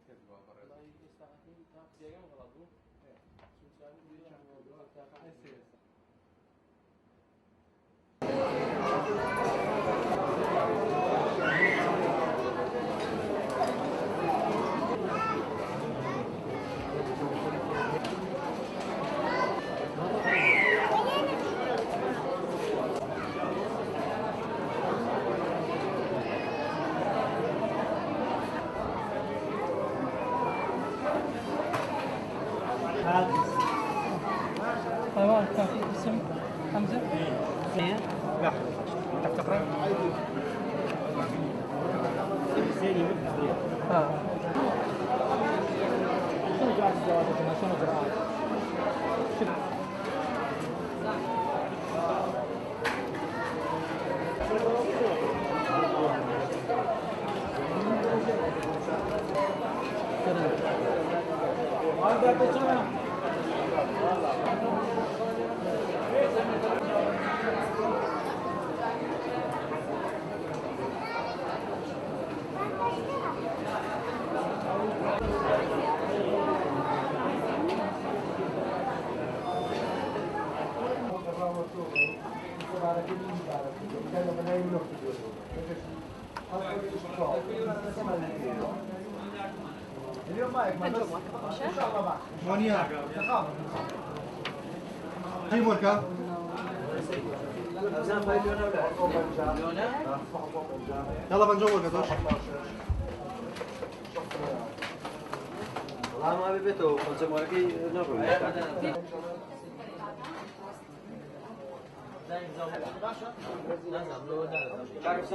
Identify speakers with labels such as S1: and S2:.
S1: والله يستعمل تاخ جاي من غلطه شو سامي تاخ
S2: طيب اسم حمزة؟ ايه؟ لا انت تقرا؟ اه شنو جرعة الزواج؟ شنو جرعات؟ شنو؟
S3: اليوم مايك ان شاء الله بعد مونيا هاي موركا يلا بنجول قدوش والله ما بيبيتو كنت موركي نروح